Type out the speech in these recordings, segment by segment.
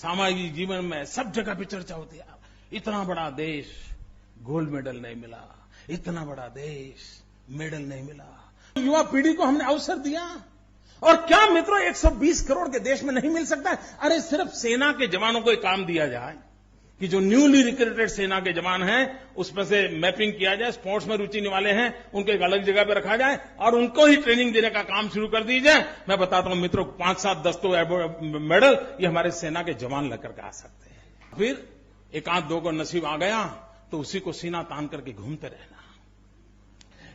सामाजिक जीवन में सब जगह पे चर्चा होती है। इतना बड़ा देश गोल्ड मेडल नहीं मिला, इतना बड़ा देश मेडल नहीं मिला। युवा पीढ़ी को हमने अवसर दिया। और क्या मित्रों 120 करोड़ के देश में नहीं मिल सकता? अरे सिर्फ सेना के जवानों को एक काम दिया जाए कि जो न्यूली रिक्रूटेड सेना के जवान हैं उसमें से मैपिंग किया जाए, स्पोर्ट्स में रुचि वाले हैं उनको एक अलग जगह पे रखा जाए और उनको ही ट्रेनिंग देने का काम शुरू कर दीजिए। मैं बताता हूं मित्रों 5, 7, 10 तो मेडल ये हमारे सेना के जवान लेकर के आ सकते हैं। फिर एक आध दो को नसीब आ गया तो उसी को सीना तान करके घूमते रहना।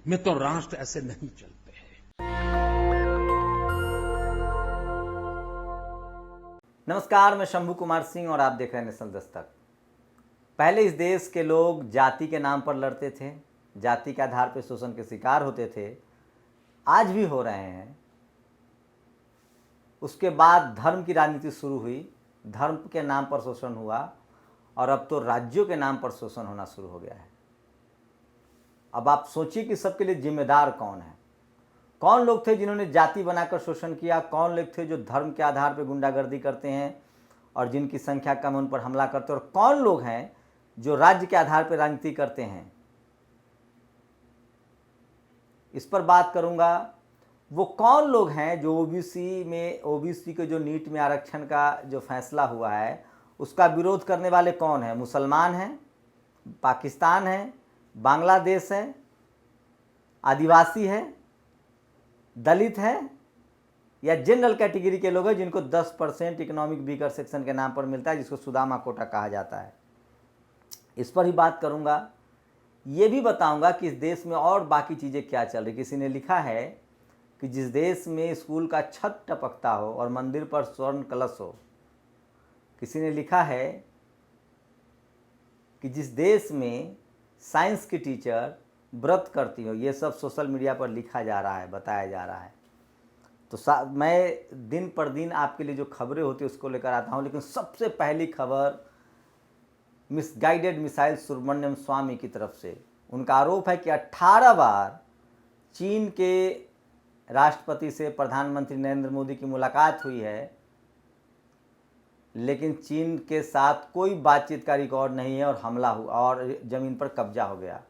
मित्रों राष्ट्र ऐसे नहीं चलते। नमस्कार, मैं शंभू कुमार सिंह और आप देख रहे हैं नेशनल दस्तक। पहले इस देश के लोग जाति के नाम पर लड़ते थे, जाति के आधार पर शोषण के शिकार होते थे, आज भी हो रहे हैं। उसके बाद धर्म की राजनीति शुरू हुई, धर्म के नाम पर शोषण हुआ और अब तो राज्यों के नाम पर शोषण होना शुरू हो गया है। अब आप सोचिए कि सबके लिए जिम्मेदार कौन है? कौन लोग थे जिन्होंने जाति बनाकर शोषण किया? कौन लोग थे जो धर्म के आधार पर गुंडागर्दी करते हैं और जिनकी संख्या कम है उन पर हमला करते हैं? और कौन लोग हैं जो राज्य के आधार पर राजनीति करते हैं? इस पर बात करूंगा। वो कौन लोग हैं जो ओबीसी के जो नीट में आरक्षण का जो फैसला हुआ है उसका विरोध करने वाले कौन हैं? मुसलमान हैं, पाकिस्तान है, बांग्लादेश है, आदिवासी है, दलित है या जनरल कैटेगरी के लोग हैं जिनको 10% इकोनॉमिक वीकर सेक्शन के नाम पर मिलता है, जिसको सुदामा कोटा कहा जाता है। इस पर ही बात करूंगा। ये भी बताऊंगा कि इस देश में और बाकी चीज़ें क्या चल रही। किसी ने लिखा है कि जिस देश में स्कूल का छत टपकता हो और मंदिर पर स्वर्ण कलश हो, किसी ने लिखा है कि जिस देश में साइंस की टीचर व्रत करती हो, ये सब सोशल मीडिया पर लिखा जा रहा है, बताया जा रहा है। तो मैं दिन पर दिन आपके लिए जो खबरें होती है उसको लेकर आता हूँ। लेकिन सबसे पहली खबर मिसगाइडेड मिसाइल सुब्रमण्यम स्वामी की तरफ से। उनका आरोप है कि 18 बार चीन के राष्ट्रपति से प्रधानमंत्री नरेंद्र मोदी की मुलाकात हुई है, लेकिन चीन के साथ कोई बातचीत का रिकॉर्ड नहीं है और हमला हुआ और ज़मीन पर कब्जा हो गया।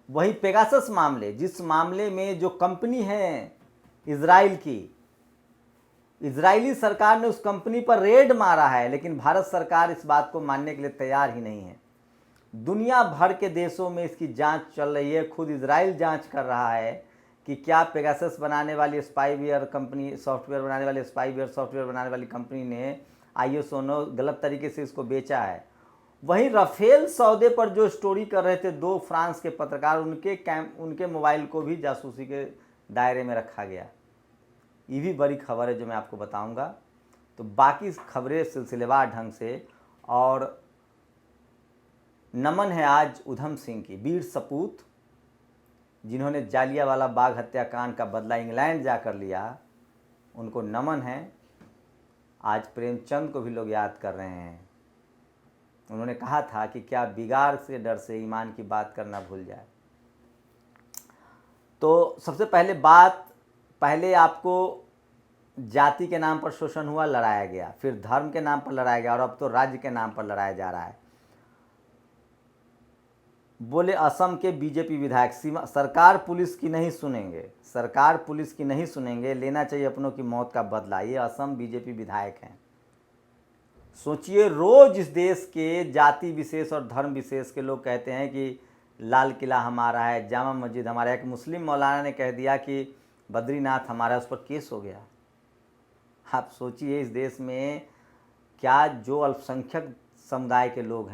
वही पेगासस मामले, जिस मामले में जो कंपनी है इजराइल की, इजरायली सरकार ने उस कंपनी पर रेड मारा है, लेकिन भारत सरकार इस बात को मानने के लिए तैयार ही नहीं है। दुनिया भर के देशों में इसकी जांच चल रही है। खुद इजराइल जांच कर रहा है कि क्या पेगासस बनाने वाली स्पाईवेयर कंपनी, सॉफ्टवेयर बनाने वाली स्पाईवेयर सॉफ्टवेयर बनाने वाली कंपनी ने ISO गलत तरीके से इसको बेचा है। वहीं राफेल सौदे पर जो स्टोरी कर रहे थे 2 फ्रांस के पत्रकार, उनके मोबाइल को भी जासूसी के दायरे में रखा गया। ये भी बड़ी खबर है जो मैं आपको बताऊंगा। तो बाकी खबरें सिलसिलेवार ढंग से। और नमन है आज उधम सिंह की, वीर सपूत जिन्होंने जालियांवाला बाग हत्याकांड का बदला इंग्लैंड जाकर लिया, उनको नमन है। आज प्रेमचंद को भी लोग याद कर रहे हैं। उन्होंने कहा था कि क्या बिगाड़ से डर से ईमान की बात करना भूल जाए। तो सबसे पहले आपको जाति के नाम पर शोषण हुआ, लड़ाया गया, फिर धर्म के नाम पर लड़ाया गया और अब तो राज्य के नाम पर लड़ाया जा रहा है। बोले असम के बीजेपी विधायक, सरकार पुलिस की नहीं सुनेंगे, सरकार पुलिस की नहीं सुनेंगे, लेना चाहिए अपनों की मौत का बदला। ये असम बीजेपी विधायक हैं। सोचिए, रोज इस देश के जाति विशेष और धर्म विशेष के लोग कहते हैं कि लाल किला हमारा है, जामा मस्जिद हमारा है। एक मुस्लिम मौलाना ने कह दिया कि बद्रीनाथ हमारा है, उस पर केस हो गया। आप सोचिए इस देश में क्या जो अल्पसंख्यक समुदाय के लोग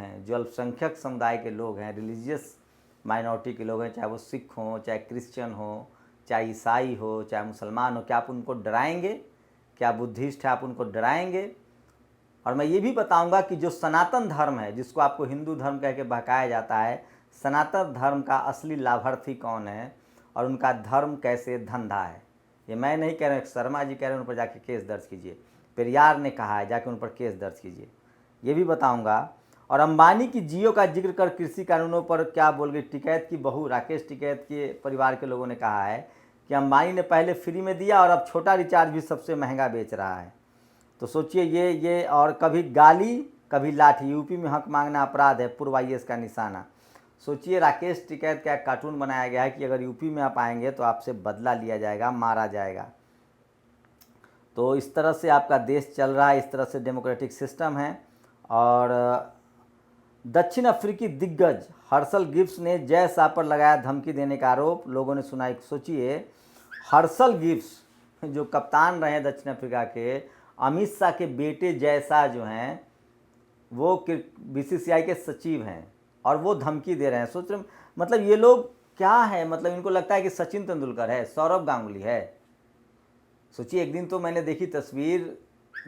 हैं, रिलीजियस माइनॉरिटी के लोग हैं, चाहे वो सिख हों, चाहे क्रिश्चियन हो, चाहे ईसाई हो, चाहे मुसलमान हो, क्या आप उनको डराएंगे? क्या बुद्धिस्ट है, आप उनको डराएंगे? और मैं ये भी बताऊंगा कि जो सनातन धर्म है, जिसको आपको हिंदू धर्म कह के बहकाया जाता है, सनातन धर्म का असली लाभार्थी कौन है और उनका धर्म कैसे धंधा है। ये मैं नहीं कह रहा, शर्मा जी कह रहे हैं, उन पर जाके केस दर्ज कीजिए। पेरियार ने कहा है, जाके उन पर केस दर्ज कीजिए। ये भी बताऊंगा। और अंबानी की जियो का जिक्र कर कृषि कानूनों पर क्या बोल गई टिकैत की बहू। राकेश टिकैत के परिवार के लोगों ने कहा है कि अंबानी ने पहले फ्री में दिया और अब छोटा रिचार्ज भी सबसे महंगा बेच रहा है। तो सोचिए ये और कभी गाली कभी लाठी, यूपी में हक मांगना अपराध है, पूर्व आईएएस का निशाना। सोचिए राकेश टिकैत का एक कार्टून बनाया गया है कि अगर यूपी में आप आएंगे तो आपसे बदला लिया जाएगा, मारा जाएगा। तो इस तरह से आपका देश चल रहा है, इस तरह से डेमोक्रेटिक सिस्टम है। और दक्षिण अफ्रीकी दिग्गज हर्षल गिब्स ने जय शाह पर लगाया धमकी देने का आरोप, लोगों ने सुना। सोचिए हर्षल गिब्स जो कप्तान रहे दक्षिण अफ्रीका के, अमित शाह के बेटे जय शाह जो हैं वो बीसीसीआई के सचिव हैं और वो धमकी दे रहे हैं। सोच रहे मतलब ये लोग क्या है, मतलब इनको लगता है कि सचिन तेंदुलकर है, सौरव गांगुली है। सोचिए एक दिन तो मैंने देखी तस्वीर,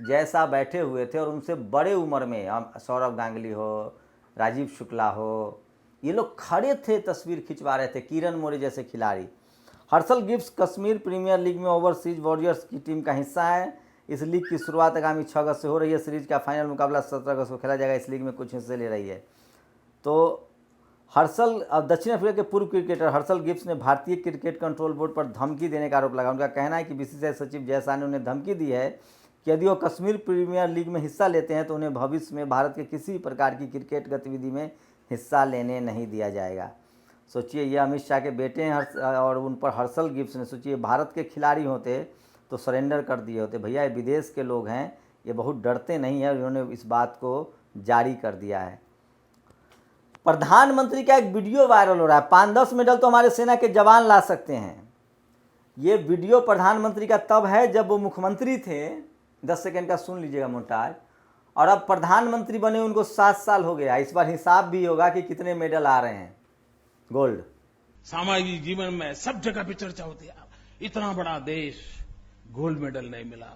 जय शाह बैठे हुए थे और उनसे बड़े उम्र में सौरव गांगुली हो, राजीव शुक्ला हो, ये लोग खड़े थे, तस्वीर खिंचवा रहे थे, किरण मोरे जैसे खिलाड़ी। Herschelle Gibbs Kashmir premier league में ओवरसीज वॉरियर्स की टीम का हिस्सा है। इस लीग की शुरुआत आगामी 6 अगस्त से हो रही है। सीरीज का फाइनल मुकाबला 17 अगस्त को खेला जाएगा। इस लीग में कुछ हिस्से ले रही है। तो दक्षिण अफ्रीका के पूर्व क्रिकेटर हर्षल गिब्स ने भारतीय क्रिकेट कंट्रोल बोर्ड पर धमकी देने का आरोप लगा। उनका कहना है कि बीसीसीआई सचिव जय शाह ने उन्हें धमकी दी है कि यदि वो कश्मीर प्रीमियर लीग में हिस्सा लेते हैं तो उन्हें भविष्य में भारत के किसी प्रकार की क्रिकेट गतिविधि में हिस्सा लेने नहीं दिया जाएगा। सोचिए ये अमित शाह के बेटे हैं और उन पर हर्षल गिब्स ने, सोचिए भारत के खिलाड़ी होते तो सरेंडर कर दिए होते। भैया ये विदेश के लोग हैं, ये बहुत डरते नहीं हैं, उन्होंने इस बात को जारी कर दिया है। प्रधानमंत्री का एक वीडियो वायरल हो रहा है, 5-10 मेडल तो हमारे सेना के जवान ला सकते हैं। ये वीडियो प्रधानमंत्री का तब है जब वो मुख्यमंत्री थे, 10 सेकंड का सुन लीजिएगा मोन्टाज, और अब प्रधानमंत्री बने उनको 7 साल हो गया। इस बार हिसाब भी होगा कि कितने मेडल आ रहे हैं गोल्ड। सामाजिक जीवन में सब जगह पे चर्चा होती है, इतना बड़ा देश गोल्ड मेडल नहीं मिला,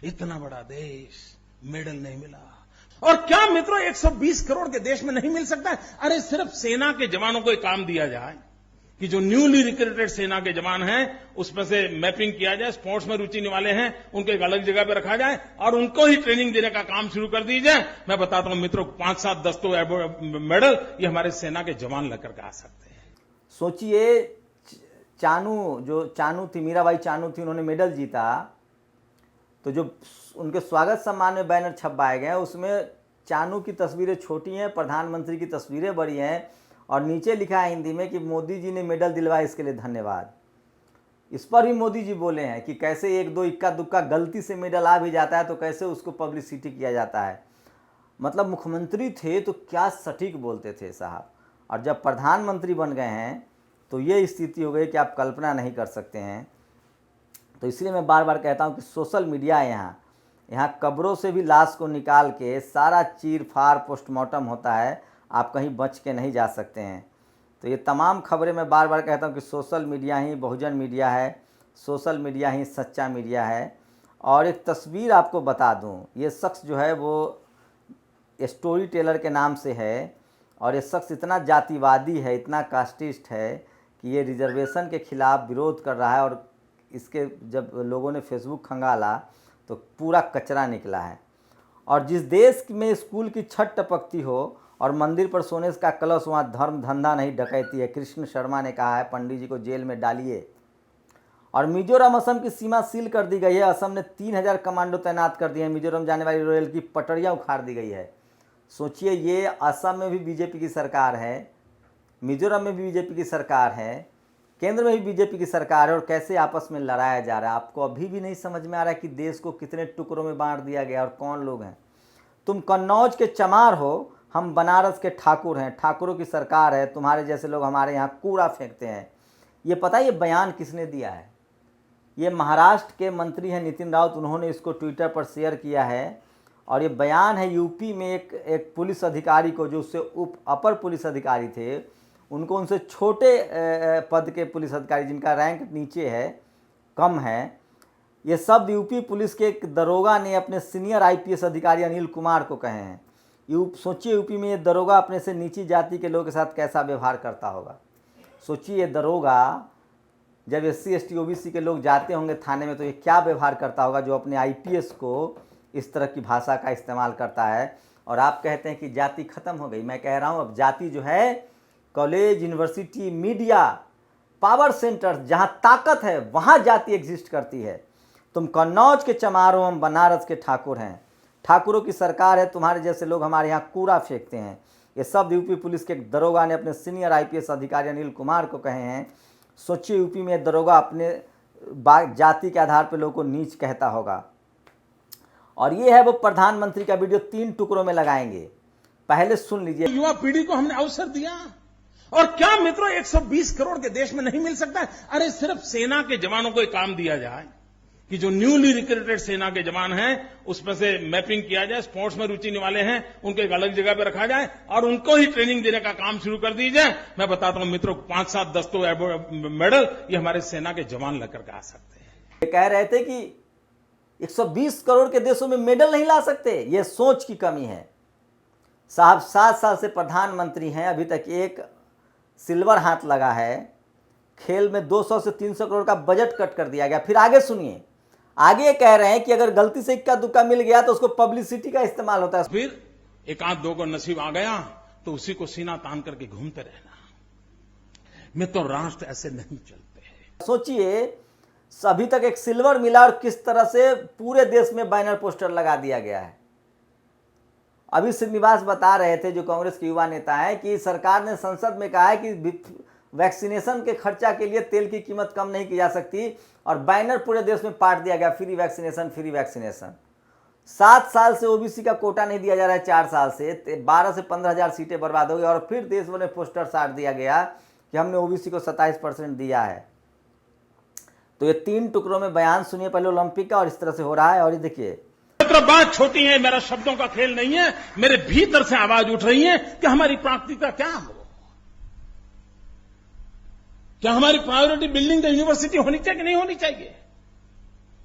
इतना बड़ा देश मेडल नहीं मिला। और क्या मित्रों 120 करोड़ के देश में नहीं मिल सकता है? अरे सिर्फ सेना के जवानों को एक काम दिया जाए कि जो न्यूली रिक्रूटेड सेना के जवान हैं उसमें से मैपिंग किया जाए, स्पोर्ट्स में रुचि वाले हैं उनको एक अलग जगह पे रखा जाए और उनको ही ट्रेनिंग देने का काम शुरू कर दी जाए। मैं बताता हूं मित्रों 5, 7, 10 तो मेडल ये हमारे सेना के जवान लेकर के आ सकते हैं। सोचिए चानू थी, मीराबाई चानू थी, उन्होंने मेडल जीता तो जो उनके स्वागत सम्मान में बैनर छपवाए गए उसमें चानू की तस्वीरें छोटी हैं, प्रधानमंत्री की तस्वीरें बड़ी हैं और नीचे लिखा है हिंदी में कि मोदी जी ने मेडल दिलवाया इसके लिए धन्यवाद। इस पर भी मोदी जी बोले हैं कि कैसे 1-2 इक्का दुक्का गलती से मेडल आ भी जाता है तो कैसे उसको पब्लिसिटी किया जाता है। मतलब मुख्यमंत्री थे तो क्या सटीक बोलते थे साहब, और जब प्रधानमंत्री बन गए हैं तो ये स्थिति हो गई कि आप कल्पना नहीं कर सकते हैं। तो इसलिए मैं बार बार कहता हूँ कि सोशल मीडिया यहाँ कब्रों से भी लाश को निकाल के सारा चीर फाड़ पोस्टमार्टम होता है, आप कहीं बच के नहीं जा सकते हैं। तो ये तमाम खबरें मैं बार बार कहता हूँ कि सोशल मीडिया ही बहुजन मीडिया है, सोशल मीडिया ही सच्चा मीडिया है। और एक तस्वीर आपको बता दूँ, ये शख्स जो है वो स्टोरी टेलर के नाम से है और ये शख्स इतना जातिवादी है, इतना कास्टिस्ट है कि ये रिजर्वेशन के खिलाफ विरोध कर रहा है और इसके जब लोगों ने फेसबुक खंगाला तो पूरा कचरा निकला है। और जिस देश में स्कूल की छत टपकती हो और मंदिर पर सोने का कलश, वहाँ धर्म धंधा नहीं डकैती है। कृष्ण शर्मा ने कहा है पंडित जी को जेल में डालिए। और मिजोरम असम की सीमा सील कर दी गई है। असम ने 3000 कमांडो तैनात कर दिए हैं। मिजोरम जाने वाली रेल की पटरियाँ उखाड़ दी गई है। सोचिए ये असम में भी बीजेपी की सरकार है, मिजोरम में भी बीजेपी की सरकार है, केंद्र में भी बीजेपी की सरकार है और कैसे आपस में लड़ाया जा रहा है। आपको अभी भी नहीं समझ में आ रहा है कि देश को कितने टुकड़ों में बांट दिया गया और कौन लोग हैं। तुम कन्नौज के चमार हो, हम बनारस के ठाकुर हैं, ठाकुरों की सरकार है, तुम्हारे जैसे लोग हमारे यहाँ कूड़ा फेंकते हैं। ये पता है ये बयान किसने दिया है? ये महाराष्ट्र के मंत्री हैं नितिन राउत, उन्होंने इसको ट्विटर पर शेयर किया है। और ये बयान है यूपी में एक पुलिस अधिकारी को, जो उससे अपर पुलिस अधिकारी थे, उनको उनसे छोटे पद के पुलिस अधिकारी जिनका रैंक नीचे है, कम है, ये शब्द यूपी पुलिस के एक दरोगा ने अपने सीनियर आईपीएस अधिकारी अनिल कुमार को कहे हैं। सोचिए यूपी में ये दरोगा अपने से नीची जाति के लोगों के साथ कैसा व्यवहार करता होगा। सोचिए ये दरोगा जब SC ST OBC के लोग जाते होंगे थाने में तो ये क्या व्यवहार करता होगा, जो अपने आईपीएस को इस तरह की भाषा का इस्तेमाल करता है। और आप कहते हैं कि जाति खत्म हो गई। मैं कह रहा हूँ अब जाति जो है, college, university, media, power centre, जहाँ ताकत है वहाँ जाति एग्जिस्ट करती है। तुम कन्नौज के चमार हो, हम बनारस के ठाकुर हैं। ठाकुरों की सरकार है, तुम्हारे जैसे लोग हमारे यहाँ कूड़ा फेंकते हैं। ये शब्द यूपी पुलिस के एक दरोगा ने अपने सीनियर आईपीएस अधिकारी अनिल कुमार को कहे हैं। सोचिए, यूपी में दरोगा अपने जाति के आधार पर लोगों को नीच कहता होगा। और ये है वो प्रधानमंत्री का वीडियो, 3 टुकड़ों में लगाएंगे, पहले सुन लीजिए। युवा पीढ़ी को हमने अवसर दिया, और क्या मित्रों 120 करोड़ के देश में नहीं मिल सकता? अरे सिर्फ सेना के जवानों को एक काम दिया जाए कि जो न्यूली रिक्रूटेड सेना के जवान हैं उसमें से मैपिंग किया जाए, स्पोर्ट्स में रुचि वाले हैं उनको एक अलग जगह पे रखा जाए और उनको ही ट्रेनिंग देने का काम शुरू कर दी जाए। मैं बताता हूं मित्रों, 5, 7, 10 तो मेडल ये हमारे सेना के जवान लेकर के आ सकते हैं। ये कह रहे थे कि 120 करोड़ के देशों में मेडल नहीं ला सकते, ये सोच की कमी है। साहब 7 साल से प्रधानमंत्री हैं, अभी तक एक सिल्वर हाथ लगा है। खेल में 200 से 300 करोड़ का बजट कट कर दिया गया। फिर आगे सुनिए, आगे कह रहे हैं कि अगर गलती से इक्का दुक्का मिल गया तो उसको पब्लिसिटी का इस्तेमाल होता है। फिर एक आध दो को नसीब आ गया तो उसी को सीना तान करके घूमते रहना। मित्रों, राष्ट्र ऐसे नहीं चलते हैं। सोचिए, अभी तक एक सिल्वर मिला और किस तरह से पूरे देश में बैनर पोस्टर लगा दिया गया है। अभी श्रीनिवास बता रहे थे, जो कांग्रेस के युवा नेता है, कि सरकार ने संसद में कहा है कि वैक्सीनेशन के खर्चा के लिए तेल की कीमत कम नहीं की जा सकती, और बैनर पूरे देश में पाट दिया गया, फ्री वैक्सीनेशन, फ्री वैक्सीनेशन। 7 साल से ओबीसी का कोटा नहीं दिया जा रहा है, 4 साल से 12 से 15 हजार सीटें बर्बाद हो गई, और फिर देश भर में पोस्टर साट दिया गया कि हमने ओबीसी को 27% दिया है। तो ये 3 टुकड़ों में बयान सुनिए पहले ओलंपिक का, और इस तरह से हो रहा है। और ये देखिए, बात छोटी है, मेरा शब्दों का खेल नहीं है, मेरे भीतर से आवाज उठ रही है कि हमारी प्राथमिकता क्या हो। क्या हमारी प्रायोरिटी बिल्डिंग का यूनिवर्सिटी होनी चाहिए कि नहीं होनी चाहिए?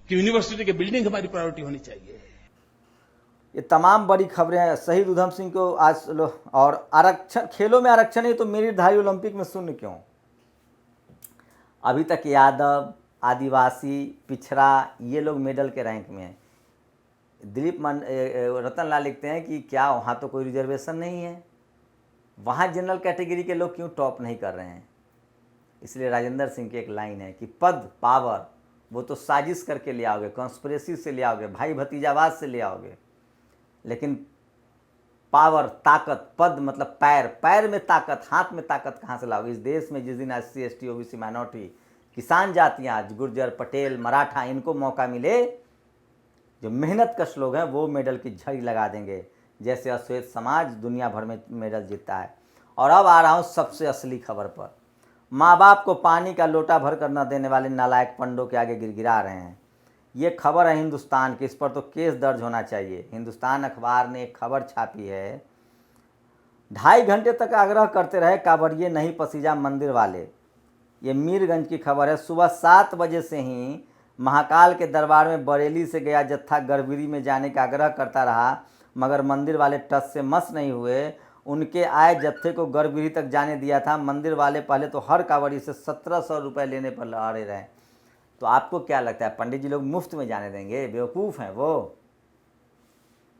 कि यूनिवर्सिटी की बिल्डिंग हमारी प्रायोरिटी होनी चाहिए। ये तमाम बड़ी खबरें हैं। शहीद उधम सिंह को आज और आरक्षण, खेलों में आरक्षण है तो मेरिटधारी ओलंपिक में शून्य क्यों? अभी तक यादव, आदिवासी, पिछड़ा, ये लोग मेडल के रैंक में हैं। दिलीप रतनलाल लिखते हैं कि क्या वहाँ तो कोई रिजर्वेशन नहीं है, वहाँ जनरल कैटेगरी के लोग क्यों टॉप नहीं कर रहे हैं? इसलिए राजेंद्र सिंह की एक लाइन है कि पद, पावर, वो तो साजिश करके ले आओगे, कॉन्स्पिरेसी से ले आओगे, भाई भतीजावाद से ले आओगे, लेकिन पावर, ताकत, पद मतलब पैर, पैर में ताकत, हाथ में ताकत कहाँ से लाओगे? इस देश में जिस दिन SC, ST, OBC, माइनॉरिटी, किसान जातियाँ, गुर्जर, पटेल, मराठा, इनको मौका मिले, जो मेहनत कश लोग हैं वो मेडल की झड़ी लगा देंगे, जैसे अश्वेत समाज दुनिया भर में मेडल जीतता है। और अब आ रहा हूँ सबसे असली खबर पर। माँ बाप को पानी का लोटा भर कर न देने वाले नालायक पंडों के आगे गिड़गिड़ा रहे हैं। ये खबर है हिंदुस्तान की, इस पर तो केस दर्ज होना चाहिए। हिंदुस्तान अखबार ने एक खबर छापी है, 2.5 घंटे तक आग्रह करते रहे कांवड़िये नहीं पसीजा मंदिर वाले। ये मीरगंज की खबर है। सुबह 7 बजे से ही महाकाल के दरबार में बरेली से गया जत्था गर्भगिरी में जाने का आग्रह करता रहा, मगर मंदिर वाले टस से मस नहीं हुए। उनके आए जत्थे को गर्भगिरी तक जाने दिया था। मंदिर वाले पहले तो हर कांवड़ी से 1700 रुपये लेने पर अड़े रहे। तो आपको क्या लगता है, पंडित जी लोग मुफ्त में जाने देंगे? बेवकूफ़ हैं वो।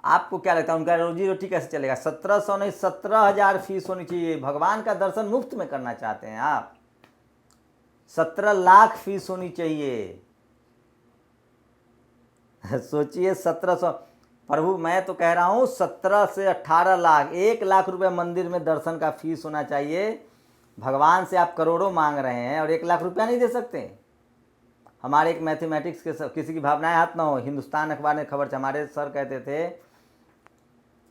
आपको क्या लगता है उनका रोजी रोटी कैसे चलेगा? 1700 नहीं, 17,000 फीस होनी चाहिए। भगवान का दर्शन मुफ्त में करना चाहते हैं आप? 17 लाख फीस होनी चाहिए। सोचिए, 1700। प्रभु, मैं तो कह रहा हूँ 17 से 18 लाख, 1 लाख रुपए मंदिर में दर्शन का फीस होना चाहिए। भगवान से आप करोड़ों मांग रहे हैं और 1 लाख रुपया नहीं दे सकते? हमारे एक मैथमेटिक्स के किसी की भावनाएं हाथ ना हो। हिंदुस्तान अखबार ने खबर, हमारे सर कहते थे,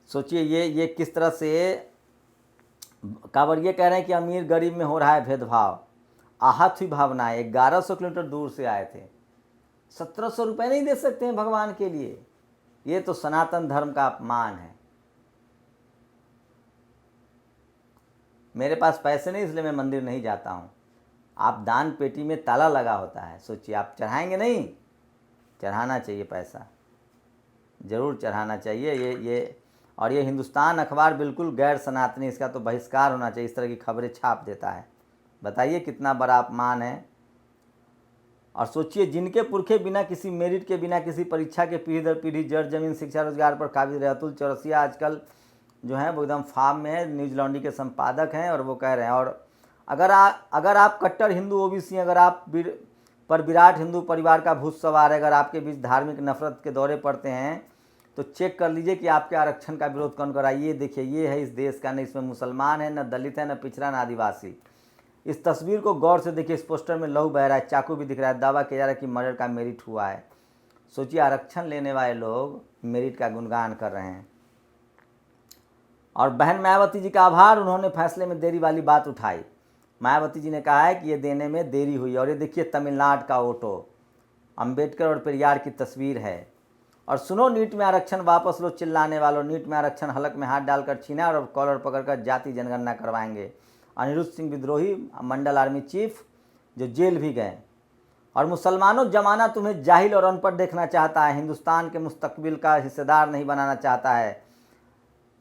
सोचिए ये किस तरह से कांवड़िये कह रहे हैं कि अमीर गरीब में हो रहा है भेदभाव। आहत हुई भावनाएं। 1100 किलोमीटर दूर से आए थे, 1700 रुपये नहीं दे सकते हैं भगवान के लिए? ये तो सनातन धर्म का अपमान है। मेरे पास पैसे नहीं, इसलिए मैं मंदिर नहीं जाता हूँ। आप दान पेटी में ताला लगा होता है। सोचिए, आप चढ़ाएंगे नहीं? चढ़ाना चाहिए, पैसा जरूर चढ़ाना चाहिए। ये हिंदुस्तान अखबार बिल्कुल गैर सनातनी, इसका तो बहिष्कार होना चाहिए। इस तरह की खबरें छाप देता है। बताइए कितना बड़ा अपमान है। और सोचिए, जिनके पुरखे बिना किसी मेरिट के, बिना किसी परीक्षा के पीढ़ी दर पीढ़ी जड़ जमीन शिक्षा रोजगार पर काबिज रहे। अतुल चौरसिया आजकल जो है वो एकदम फार्म में है, न्यूज लॉन्ड्री के संपादक हैं, और वो कह रहे हैं, और अगर आप कट्टर हिंदू ओबीसी, अगर आप पर विराट हिंदू परिवार का भूत सवार है, अगर आपके बीच धार्मिक नफरत के दौरे पड़ते हैं तो चेक कर लीजिए कि आपके आरक्षण का विरोध कौन कर रहा है। ये देखिए, ये है इस देश का, न इसमें मुसलमान है, न दलित है, न पिछड़ा, न आदिवासी। इस तस्वीर को गौर से देखिए, इस पोस्टर में लहू बह रहा है, चाकू भी दिख रहा है, दावा किया जा रहा है कि मर्डर का मेरिट हुआ है। सोचिए, आरक्षण लेने वाले लोग मेरिट का गुणगान कर रहे हैं। और बहन मायावती जी का आभार, उन्होंने फैसले में देरी वाली बात उठाई। मायावती जी ने कहा है कि ये देने में देरी हुई। और ये देखिए तमिलनाडु का ऑटो, अंबेडकर और पेरियार की तस्वीर है। और सुनो, नीट में आरक्षण वापस लो चिल्लाने वालों, नीट में आरक्षण हलक में हाथ डालकर छीना और कॉलर पकड़कर जाति जनगणना करवाएंगे। अनिरुद्ध सिंह विद्रोही, मंडल आर्मी चीफ, जो जेल भी गए। और मुसलमानों, जमाना तुम्हें जाहिल और अनपढ़ देखना चाहता है, हिंदुस्तान के मुस्तकबिल का हिस्सेदार नहीं बनाना चाहता है।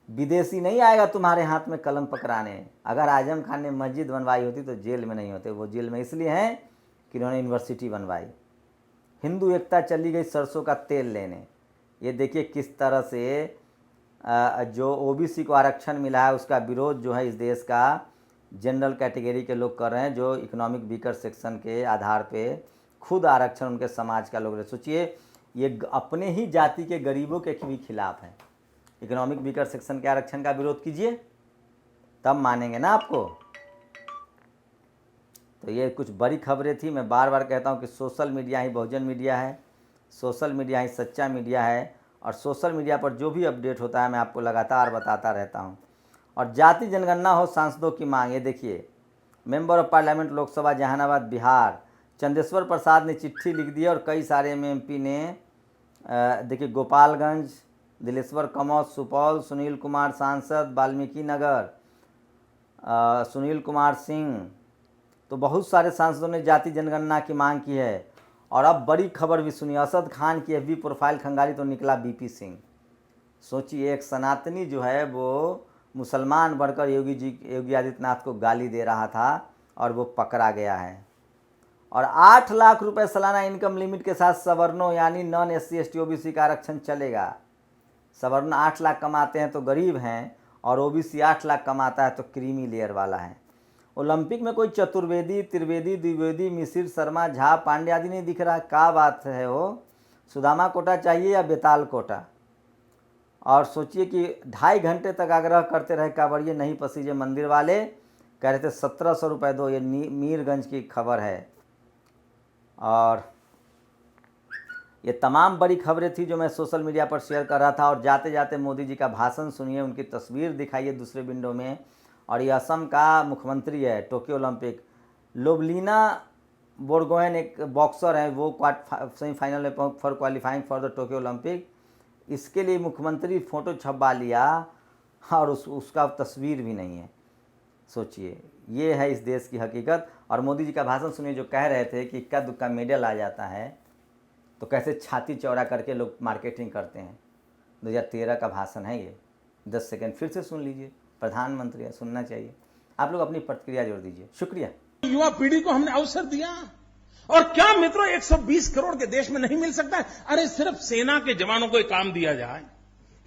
विदेशी नहीं आएगा तुम्हारे हाथ में कलम पकड़ाने। अगर आजम खान ने मस्जिद बनवाई होती तो जेल में नहीं होते। वो जेल में इसलिए हैं कि उन्होंने यूनिवर्सिटी बनवाई। हिंदू एकता चली गई सरसों का तेल लेने। ये देखिए किस तरह से जो ओबीसी को आरक्षण मिला है उसका विरोध जो है इस देश का जनरल कैटेगरी के लोग कर रहे हैं, जो इकोनॉमिक वीकर सेक्शन के आधार पे खुद आरक्षण उनके समाज का लोग। सोचिए, ये अपने ही जाति के गरीबों के भी खिलाफ है। इकोनॉमिक वीकर सेक्शन के आरक्षण का विरोध कीजिए, तब मानेंगे ना आपको। तो ये कुछ बड़ी खबरें थी। मैं बार बार कहता हूँ कि सोशल मीडिया ही बहुजन मीडिया है, सोशल मीडिया ही सच्चा मीडिया है। और सोशल मीडिया पर जो भी अपडेट होता है मैं आपको लगातार बताता रहता हूँ। और जाति जनगणना हो सांसदों की मांग। ये देखिए, member of parliament Lok Sabha Jehanabad Bihar Chandeshwar Prasad ने चिट्ठी लिख दी और कई सारे एमपी ने देखिए गोपालगंज, दिलेश्वर कमौत सुपौल, सुनील कुमार सांसद वाल्मीकि नगर, सुनील कुमार सिंह, तो बहुत सारे सांसदों ने जाति जनगणना की मांग की है। और अब बड़ी खबर भी सुनिए, असद खान की एफबी प्रोफाइल खंगाली तो निकला बीपी सिंह। सोचिए, एक सनातनी जो है वो मुसलमान बनकर योगी आदित्यनाथ को गाली दे रहा था और वो पकड़ा गया है। और 8 लाख रुपए सालाना इनकम लिमिट के साथ सवर्णों यानी नॉन SC ST OBC का आरक्षण चलेगा। सवर्ण 8 लाख कमाते हैं तो गरीब हैं, और OBC 8 लाख कमाता है तो क्रीमी लेयर वाला है। ओलंपिक में कोई चतुर्वेदी, त्रिवेदी, द्विवेदी, मिसिर, शर्मा, झा, पांडे आदि नहीं दिख रहा। क्या बात है वो? सुदामा कोटा चाहिए या बेताल कोटा? और सोचिए कि 2.5 घंटे तक आग्रह करते रहे कांवड़िए नहीं पसीजे मंदिर वाले, कह रहे थे 1700 रुपये दो। ये मीरगंज की खबर है। और ये तमाम बड़ी खबरें थी जो मैं सोशल मीडिया पर शेयर कर रहा था। और जाते जाते मोदी जी का भाषण सुनिए, उनकी तस्वीर दिखाइए दूसरे विंडो में। और ये असम का मुख्यमंत्री है। टोक्यो ओलंपिक, लोबलिना बोरगोहेन एक बॉक्सर है, वो सेमीफाइनल में for qualifying for the Tokyo Olympic. इसके लिए मुख्यमंत्री फ़ोटो छपवा लिया और उसका तस्वीर भी नहीं है। सोचिए, ये है इस देश की हकीकत। और मोदी जी का भाषण सुनिए, जो कह रहे थे कि इक्का दुक्का मेडल आ जाता है तो कैसे छाती चौड़ा करके लोग मार्केटिंग करते हैं। 2013 का भाषण है ये। 10 सेकंड फिर से सुन लीजिए, प्रधानमंत्री है, सुनना चाहिए। आप लोग अपनी प्रतिक्रिया जोड़ दीजिए। शुक्रिया। युवा पीढ़ी को हमने अवसर दिया, और क्या मित्रों 120 करोड़ के देश में नहीं मिल सकता है? अरे सिर्फ सेना के जवानों को एक काम दिया जाए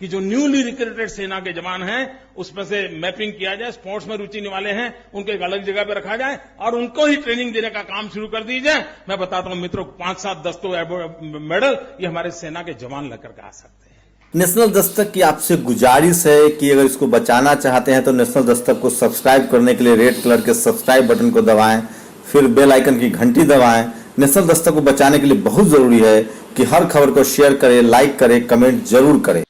कि जो न्यूली रिक्रूटेड सेना के जवान हैं उसमें से मैपिंग किया जाए, स्पोर्ट्स में रुचि वाले हैं उनको एक अलग जगह पे रखा जाए और उनको ही ट्रेनिंग देने का काम शुरू कर दीजिए। मैं बताता हूं मित्रों, 5, 7, 10 तो मेडल ये हमारे सेना के जवान लेकर के आ सकते हैं। नेशनल दस्तक की आपसे गुजारिश है कि अगर इसको बचाना चाहते हैं तो नेशनल दस्तक को सब्सक्राइब करने के लिए रेड कलर के सब्सक्राइब बटन को दबाएं, फिर बेल आइकन की घंटी दबाएं। नेशनल दस्तक को बचाने के लिए बहुत जरूरी है कि हर खबर को शेयर करें, लाइक करें, कमेंट जरूर करें।